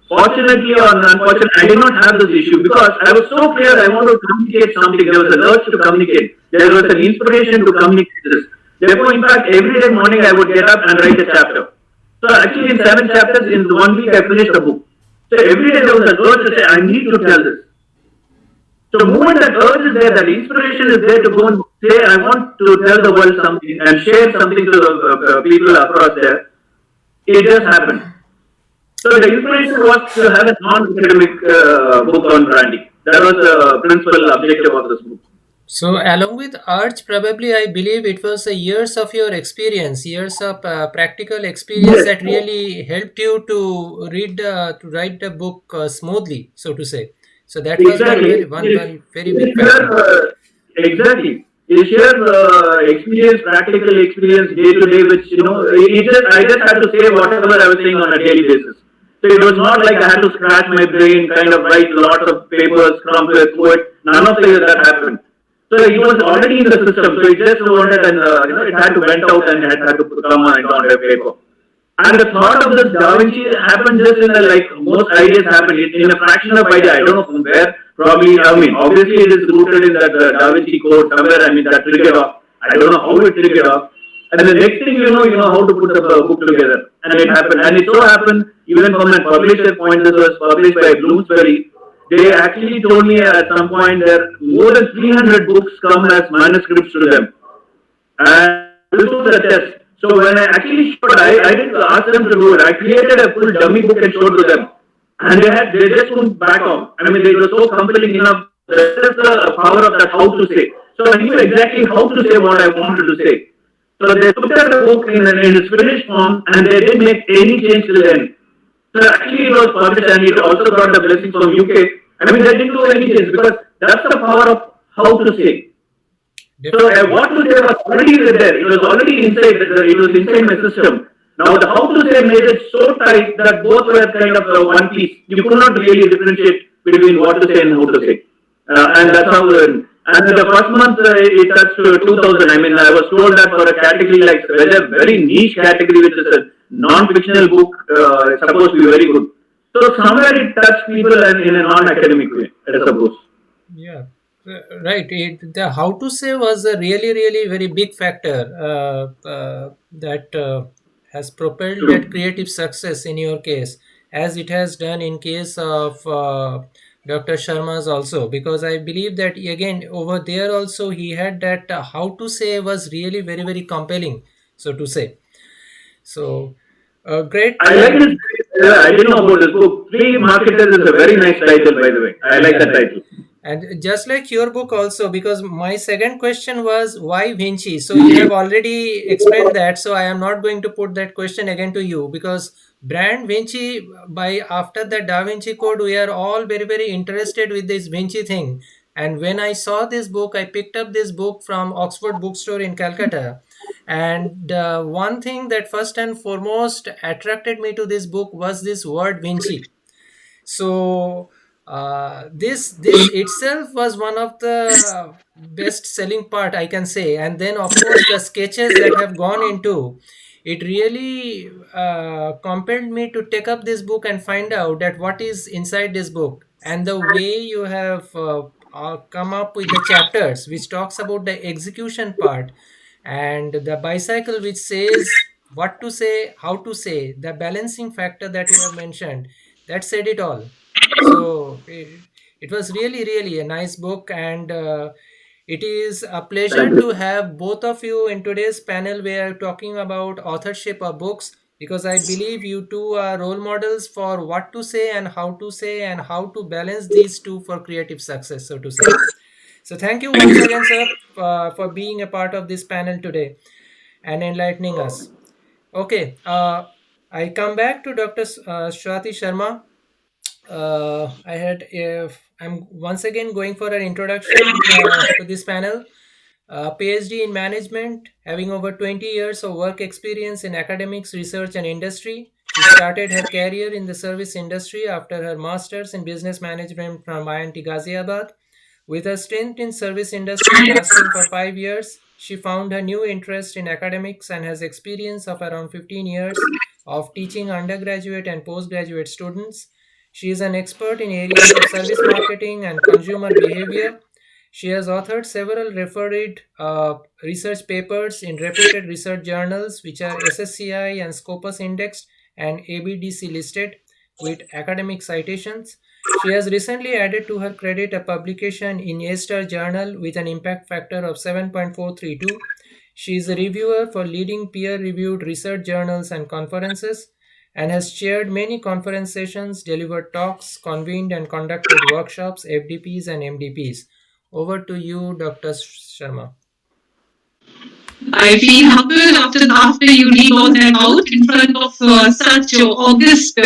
Fortunately or unfortunately, I did not have this issue because I was so clear I want to communicate something. There was an urge to communicate. There was an inspiration to communicate this. Therefore, in fact, every day morning I would get up and write a chapter. So actually, in 7 chapters, in 1 week, I finished a book. So every day there was an urge to say, I need to tell this. So the moment that urge is there, that inspiration is there to go and say, I want to tell the world something and share something to the people across there, it just happened. So the inspiration was to have a non-academic book on branding. That was the principal objective of this book. So, along with arts, probably I believe it was the years of your experience, years of practical experience Yes, that really helped you to to write the book smoothly, so to say. So that was exactly. one very It is big sheer, factor. exactly. It is sheer experience, practical experience, day to day, which I just had to say whatever I was saying on a daily basis. So it was not like I had to scratch my brain, kind of write lots of papers, crumple it, quote. None of that happened. So it was already in the system. So it just wanted and it had to went out and it had to come on a paper. And the thought of this Da Vinci happened just in a like most ideas happen in a fraction of idea. I don't know from where. Probably, I mean, obviously it is rooted in that Da Vinci code somewhere. I mean, that triggered off. I don't know how it triggered off. And the next thing you know how to put the book together. And it happened. And it so happened, even from a publisher point, this was published by Bloomsbury. They actually told me at some point that more than 300 books come as manuscripts to them. And this was a test. So when I actually showed, I didn't ask them to do it. I created a full dummy book and showed to them. And they just couldn't back off. I mean, they were so compelling enough. That is the power of that how to say. So I knew exactly how to say what I wanted to say. So they looked at the book in its finished form and they didn't make any change till the end. So actually it was published and it also got the blessing from UK. I mean, they didn't do any change because that's the power of how to say. So Definitely. what to say was already there. It was already inside. It was inside my system. Now the how to say made it so tight that both were kind of one piece. You could not really differentiate between what to say and how to say. And that's how. And the first month it touched 2000. I mean, I was told that for a category like a very niche category, which is a non-fictional book, supposed to be very good. So somewhere it touched people in a non-academic way, I suppose. Yeah. Right. The how to say was a really, really very big factor that has propelled that True. creative success in your case, as it has done in case of Dr. Sharma's also. Because I believe that again over there also he had that how to say was really very, very compelling, so to say. So, great. I like this. I didn't know about this book. Three Marketers is a very nice title, by the way. I like Yeah. that title. And just like your book also, because my second question was why Vinci? So you have already explained that. So I am not going to put that question again to you because brand Vinci, by after the Da Vinci Code, we are all very, very interested with this Vinci thing. And when I saw this book, I picked up this book from Oxford Bookstore in Calcutta. And one thing that first and foremost attracted me to this book was this word Vinci. So this itself was one of the best selling part, I can say. And then of course the sketches that have gone into it really compelled me to take up this book and find out that what is inside this book. And the way you have come up with the chapters which talks about the execution part, and the bicycle which says what to say, how to say, the balancing factor that you have mentioned, that said it all. So it was really, really a nice book, and it is a pleasure Thank to you. have both of you in today's panel. We are talking about authorship of books because I believe you two are role models for what to say and how to balance these two for creative success, so to say. So thank you once again, sir, for being a part of this panel today and enlightening us. Okay, I come back to Dr. Swati Sharma. I'm once again going for an introduction to this panel. PhD in management, having over 20 years of work experience in academics, research, and industry. She started her career in the service industry after her master's in business management from IIT Ghaziabad. With her stint in service industry lasting for 5 years, she found her new interest in academics and has experience of around 15 years of teaching undergraduate and postgraduate students. She is an expert in areas of service marketing and consumer behavior. She has authored several referred research papers in reputed research journals, which are SSCI and Scopus indexed and ABDC listed with academic citations. She has recently added to her credit a publication in A Star Journal with an impact factor of 7.432. She is a reviewer for leading peer reviewed research journals and conferences and has chaired many conference sessions, delivered talks, convened and conducted workshops, FDPs, and MDPs. Over to you, Dr. Sharma. I feel humble after you leave all that out in front of such august